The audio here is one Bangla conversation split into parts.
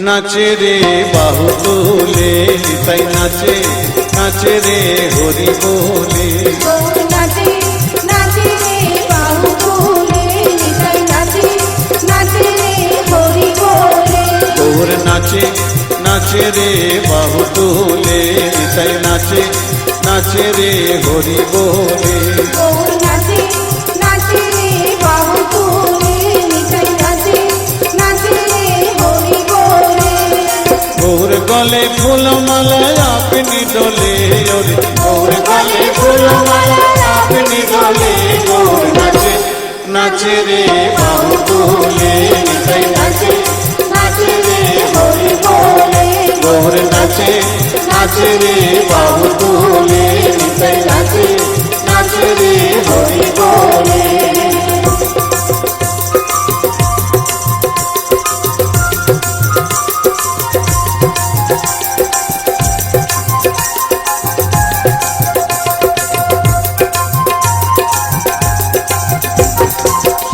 নাচে রে বাহু তুলে নিতাই নাচে, নাচে রে হরি বলে। গৌর নাচে নাচে রে বাহু তুলে নিতাই নাচে, নাচে রে হরি বলে। গৌর নাচে নাচে রে বাহু তুলে নিতাই নাচে, নাচে রে হরি বলে। গৌর নাচে নাচে রে বাহু তুলে নিতাই নাচে, নাচে রে হরি বলে। গৌর গলে ফুলমালা আপনি দোলে ওরে, গৌর গলে ফুলমালা আপনি দোলে। গৌর নাচে নাচে রে বাহু তুলে নিতাই নাচে, নাচে রে হরি বলে। গৌর নাচে নাচে রে বাহু তুলে নিতাই নাচে, নাচে রে হরি বলে।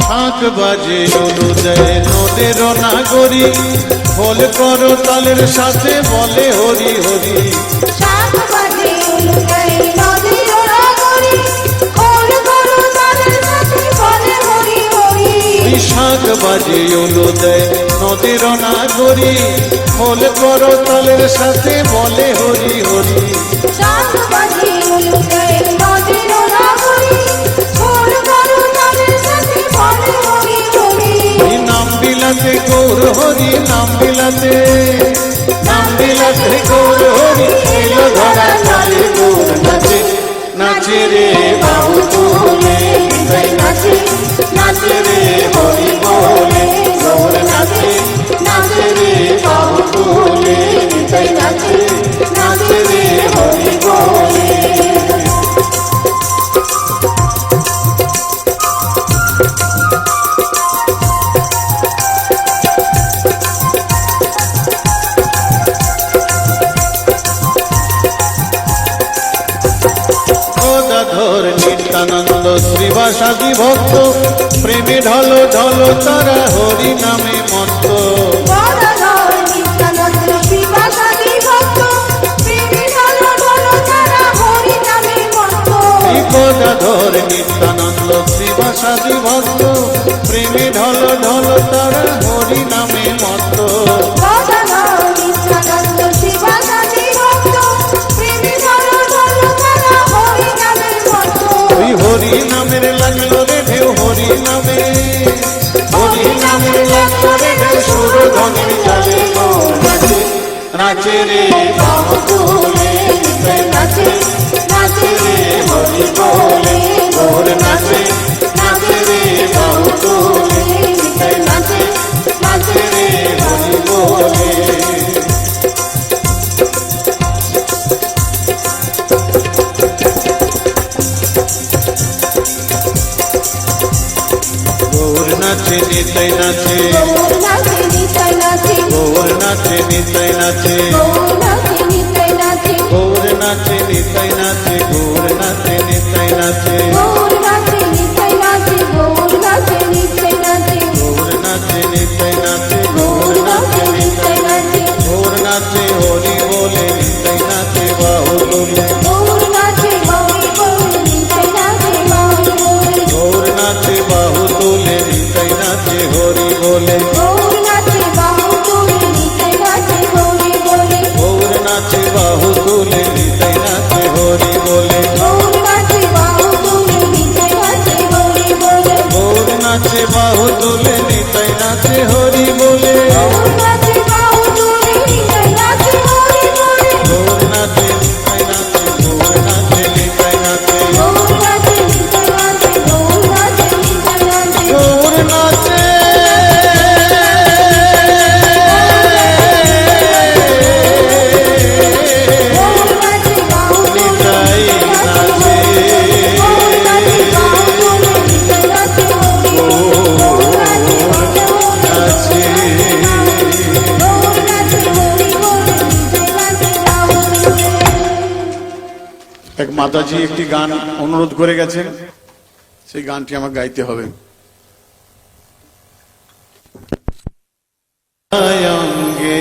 শাঁখ বাজে অনুদয় নদের নাগরী, ফল করো তালের সাথে বলে হরি হরি। শাঁখ বাজে অনুদয় নদের নাগরী, ফল করো তালের সাথে বলে হরি হরি। ওই শাঁখ বাজে অনুদয় নদের নাগরী, ফল করো তালের সাথে বলে হরি হরি। শাঁখ বাজে অনুদয় নদের নাগরী, ফল করো তালের সাথে বলে হরি হরি। ওই নাম বিলাতে গৌর হরি, নাম বিলাতে, নাম বিলাতে গৌর হরি এলো ধরা তালে। গৌর নাচে নাচে রে বাহু তুলে নিতাই নাচে, নাচে রে হরি বলে। গৌর নাচে নাচে রে বাহু তুলে নিতাই নাচে, নাচে রে হরি বলে। গদাধর নিত্যানন্দ শ্রীবাসাদি ভক্ত, প্রেমে ঢলো ঢলো তারা হরি নামে মত্ত। গদাধর নিত্যানন্দ শ্রীবাসাদি ভক্ত, প্রেমে ঢলো ঢলো তারা হরি নামে মত্ত। গদাধর নিত্যানন্দ শ্রীবাসাদি ভক্ত, প্রেমে ঢলো ঢলো তারা হরি নামে মত্ত। গদাধর নিত্যানন্দ শ্রীবাসাদি ভক্ত, প্রেমে ঢলো ঢলো তারা হরি নামে মত্ত। ওই হরি নামের লাগলো রে ঢেউ, হরি নামে, হরি নামের লাগলো রে ঢেউ সুরধনের জালে। গৌর নাচে নাচে রে বাহু তুলে নিতাই নাচে, নাচে রে হরি বলে। গৌর নাচে নাচে রে বাহু তুলে নিতাই নাচে, নাচে রে হরি বলে। গৌর নাচে নিতাই নাচে, গৌর নাচে নিতাই নাচে, গৌর নাচে নিতাই নাচে, গৌর নাচে নিতাই নাচে, গৌর নাচে নিতাই নাচে, গৌর নাচে নিতাই নাচে। গৌর নাচে নিতাই নাচে, গৌর নাচে নিতাই নাচে, গৌর নাচে নিতাই নাচে, গৌর নাচে নিতাই নাচে, গৌর নাচে হরি বলে নিতাই নাচে বাহু তুলে। গৌর নাচে হরি বলে নিতাই নাচে বাহু বলে। গৌর নাচে বাহু তুলে নিতাই নাচে হরি বলে। গৌর নাচে বাহু তুলে নিতাই নাচে হরি বলে। গৌর নাচে বাহু তুলে নিতাই নাচে হরি বলে। গৌর নাচে বাহু তুলে নিতাই নাচে হরি বলে। গৌর নাচে বাহু তুলে নিতাই নাচে হরি বলে। গৌর নাচে বাহু তুলে নিতাই নাচে হরি বলে। গৌর নাচে নিতাই নাচে, গৌর নাচে নিতাই নাচে। গৌর নাচে নিতাই নাচে, গৌর নাচে নিতাই নাচে। গৌর নাচে গৌর নাচে বাহু তুলে নিতাই নাচে। গৌর নাচে বাহু তুলে নিতাই নাচে হরি বলে। গৌর নাচে নাচে গৌর নাচে হরি বলে নিতাই নাচে বাহু তুলে। এক মাতাজি একটি গান অনুরোধ করে গেছেন, সেই গানটি আমার গাইতে হবে। অঙ্গে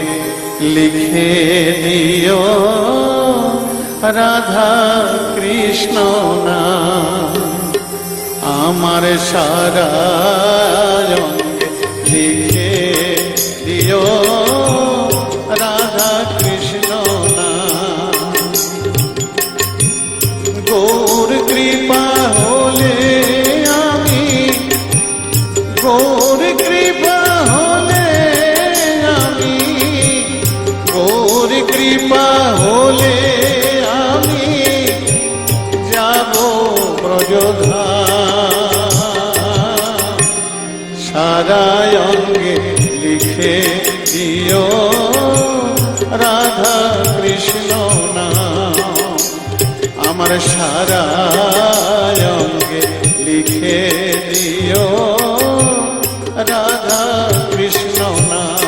লিখে দিও রাধা কৃষ্ণ নাম আমার সারা অঙ্গে লিখে দিও রাধা কৃষ্ণ নাম গৌর কৃপা হলে আমি গৌর কৃপা হলে আমি গৌর কৃপা হলে আমি যাব ব্রজধাম সারা অঙ্গে লিখে দিও রাধা কৃষ্ণ নাম আমার সারা অঙ্গে লিখে দিও রাধা কৃষ্ণ নাম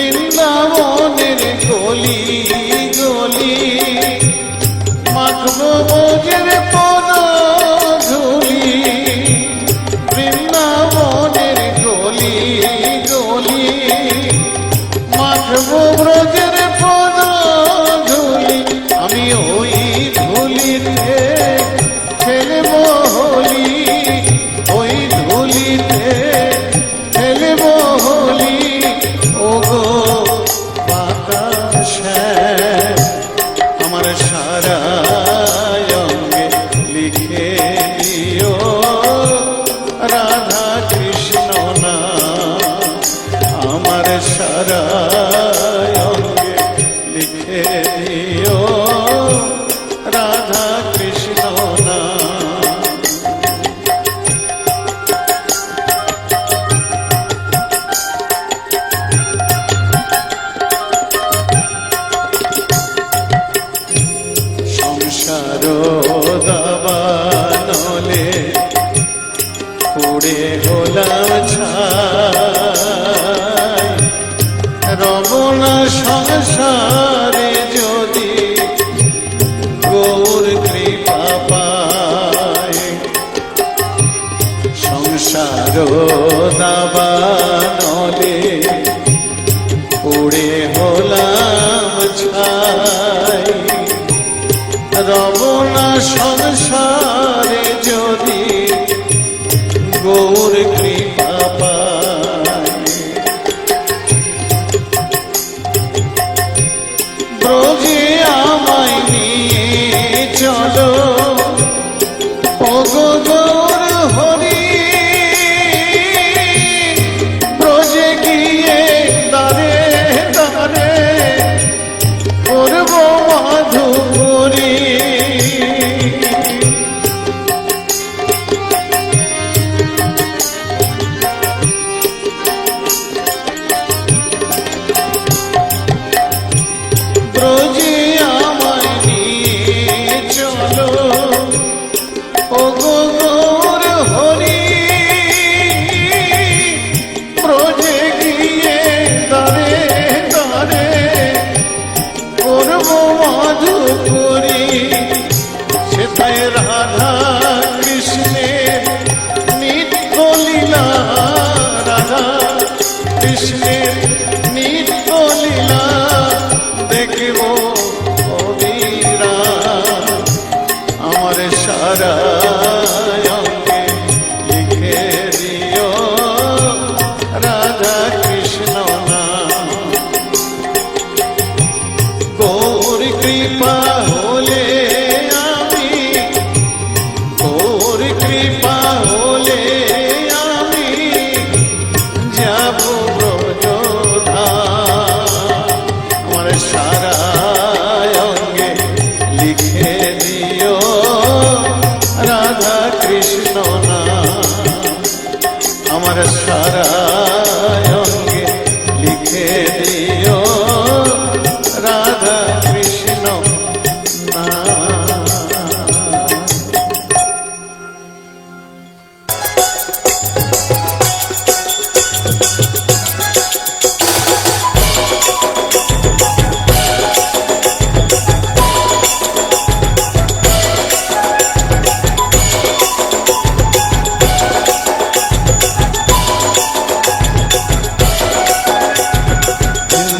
বৃন্দাবনের গলি গলি মাখবো বোঝের পদ ধুলি বৃন্দাবনের গলি গলি মাখবো ব্রজের পদ ধুলি আমি ওই ধুলিতে খেলবো হোলি ওই ধুলিতে খেলবো হোলি ওগো বাতাস আমার সারা অঙ্গে লিখে দিও রাধা কৃষ্ণ নাম আমার সারা অঙ্গে লিখে দিও রাধা কৃষ্ণ নাম সংসার দাবানলে পুড়ে হলাম ছাই রমনা সংসারে যদি গৌর কৃপা পায় সংসার দাবানলে পুড়ে হলাম ছাই রমনা সংসারে যদি গৌর কৃপা পায় ব্রজে আমায় নিয়ে চলো ওগো গৌর হরি ব্রজে গিয়ে দাঁড়ে দাঁড়ে করব মাধুরী ব্রজে আমায় নিয়ে চলো ওগো গৌর হরি ব্রজে গিয়ে দাঁড়ে দাঁড়ে করব মাধুরী সেথায় রাধা কৃষ্ণের নিত্য লীলা রাধা কৃষ্ণের নিত্য লীলা দেখব অবিরা আমার সারা অঙ্গে লিখে দিও রাধা কৃষ্ণ নাম গৌর কৃপা হলে আমি গৌর কৃপা হলে আমি যাব ব্রজধাম আমার সারা অঙ্গে লিখে দিও রাধা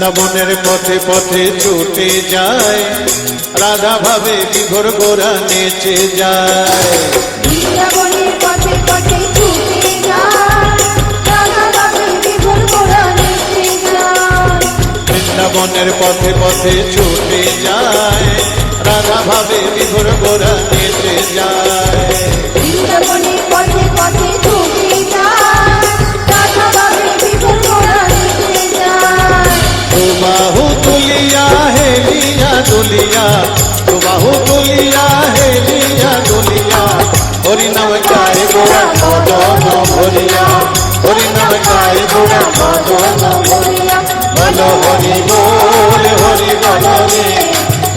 বৃন্দাবনের পথে পথে ছুটে যায়, রাধা ভাবে বিভোর গোরা নেচে যায়। বৃন্দাবনের পথে পথে ছুটে যায়, রাধা ভাবে বিভোর গোরা নেচে যায়। বৃন্দাবনের পথে পথে ছুটে যায়, রাধা ভাবে বিভোর গোরা নেচে যায়। বৃন্দাবনের পথে পথে ছুটে যায়, রাধা ভাবে বিভোর গোরা নেচে যায়। দু বাহু তুলিয়া হেলিয়া দুলিয়া, দু বাহু তুলিয়া হেলিয়া দুলিয়া, হরি নাম গায় গোরা মদন ভরিয়া, হরি নাম গায় গোরা মদন ভরিয়া। বলো হরি বল হরি বল রে,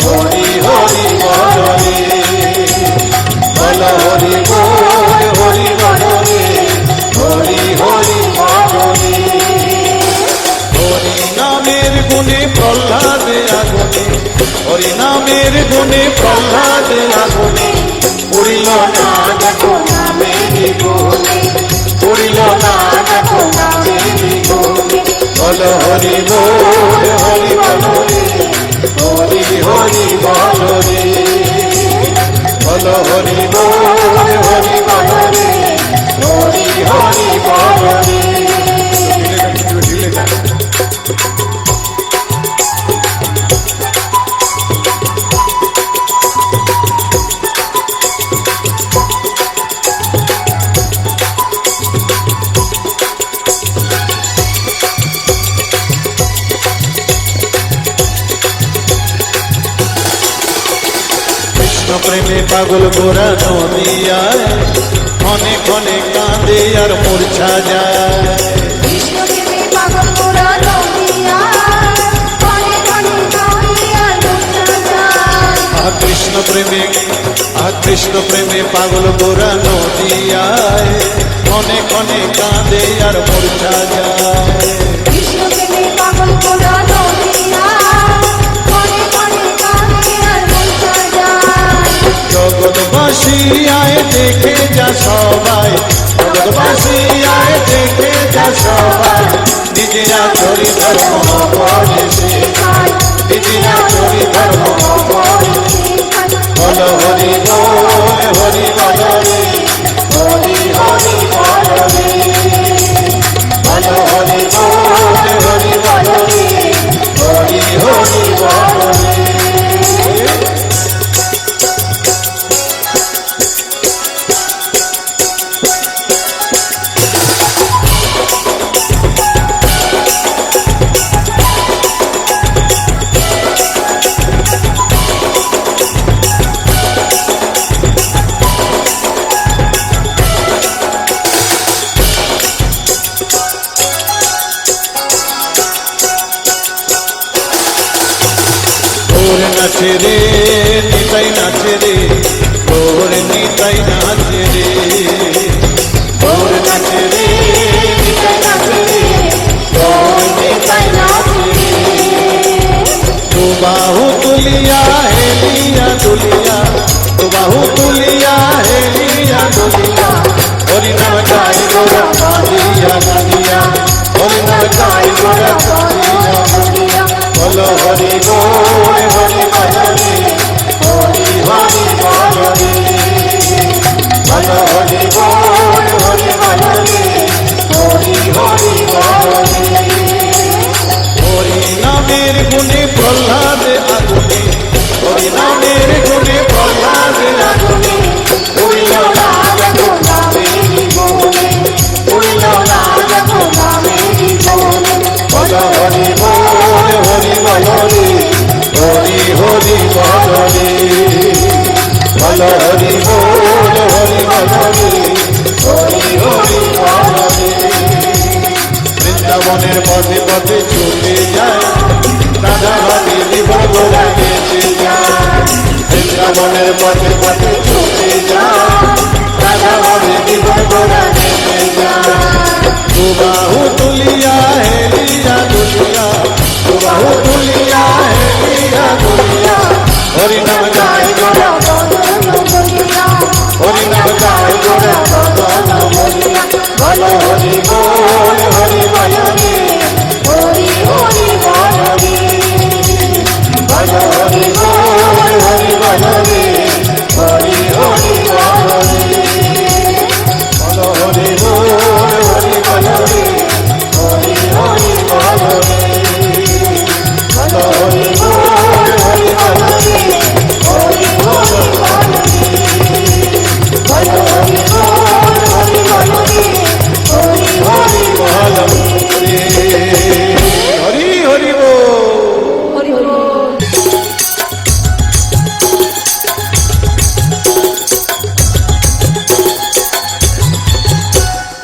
হরি হরি বল রে, বলো হরি বল হরি বল রে, হরি হরি বল রে। হরি নামের গুণে প্রহ্লাদ আগুনে, হরি নামের গুণে প্রহ্লাদ আগুনে, উড়িল না দেখো নামের গুণে, উড়িল না দেখো নামের গুণে। বল হরি বল হরি বল রে, হরি হরি বল রে, বল হরি বল হরি বল রে, হরি হরি বল রে। প্রেমে পাগল গোরা নদিয়ায়, ক্ষণে ক্ষণে কাঁদে আর মূর্ছা যায়। কৃষ্ণ প্রেমে পাগল গোরা নদিয়ায়, ক্ষণে ক্ষণে কাঁদে আর মূর্ছা যায়। কৃষ্ণ প্রেমে কৃষ্ণ প্রেমে পাগল গোরা নদিয়ায়, ক্ষণে ক্ষণে কাঁদে আর মূর্ছা যায়। কৃষ্ণ প্রেমে পাগল গোরা নদিয়ায়, ক্ষণে ক্ষণে কাঁদে আর মূর্ছা যায়। জগৎবাসী আয় দেখে যা সবাই, জগৎবাসী আয় দেখে যা সবাই, নিজেরা চরি ধর্ম করে শেখায়, নিজেরা চরি ধর্ম করে। বল হরি বল হরি বল রে, হরি হরি বল রে, বল হরি বল হরি বল রে, হরি হরি বল রে। নাচে রে নিতাই নাচে রে, তোর নিতাই নাচে রে, তোর নাচে রে নিতাই নাচে রে, তোর নিতাই নাচে রে। তু বাহু তুলিয়া হেলিয়া দুলিয়া, তু বাহু তুলিয়া হেলিয়া দুলিয়া, হরি নাম গায় গোরা কাঁদিয়া কাঁদিয়া, হরি নাম গায় গোরা কাঁদিয়া কাঁদিয়া। বল হরি বল হরি বল রে, হরি হরি বল রে, বল হরি বল হরি বল রে, হরি হরি বল রে। হরি নামের গুণে প্রহ্লাদ আগুনে, হরি নামের গুণে প্রহ্লাদ আগুনে, উড়িল না দেখো নামের গুণে, উড়িল না দেখো নামের গুণে। বল হরি বল হরি বল রে, হরি হরি বল রে, বল হরি বল হরি বল রে, হরি হরি বল রে। বৃন্দাবনের পথে পথে ছুটে যায়, রাধা ভাবে বিভোর গোরা নেচে যায়। বৃন্দাবনের পথে পথে ছুটে যায়, রাধা ভাবে বিভোর গোরা নেচে যায়। দু বাহু তুলিয়া হেলিয়া দুলিয়া, দু বাহু তুলিয়া হেলিয়া দুলিয়া, হরি নাম গায় গোরা হরি নাম গায় গোরা মদন ভরিয়া। বল হরি বল হরি বল রে, হরি হরি বল রে।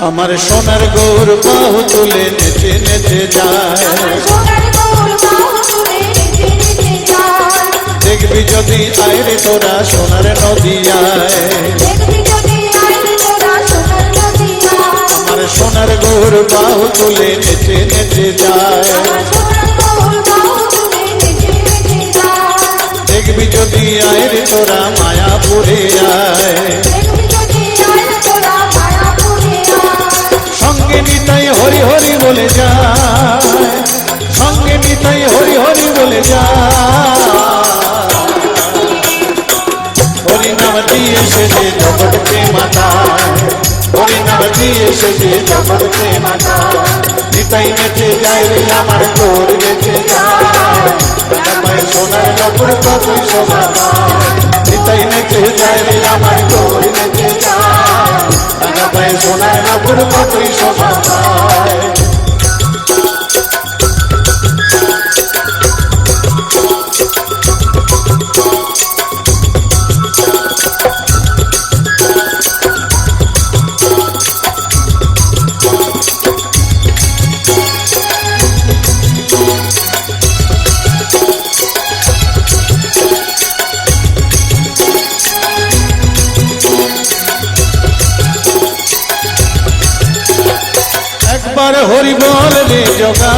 আমার সোনার গৌর বাহু তুলে নেচে নেচে যায় আমার সোনার গৌর বাহু তুলে নেচে নেচে যায় দেখবি যদি আইরে তোরা সোনার নদিয়ায় দেখবি যদি আইলে তোরা সোনার নদিয়ায় আমার সোনার গৌর বাহু তুলে নেচে নেচে যায় আমার সোনার গৌর বাহু তুলে নেচে নেচে যায় দেখবি যদি আইরে তোরা মায়াপুরে আয় দেখবি যদি আইলে তোরা মায়াপুরে আয় সঙ্গে নিতাই হরি হরি বলে যায় সঙ্গে নিতাই হরি হরি বলে যায় হরি নাম দিয়ে সেজে জগৎকে মাতা হরি নাম দিয়ে সেজে জগৎকে মাতা নিতাই নেচে যায় রে আমার তোর নেচে যায় পায় সোনার নপুর কতই শোভা পায় নিতাই নেচে যায় রে আমার তোর নেচে যায় পায় সোনার নপুর কতই শোভা পায় একবার হরি বল রে জগা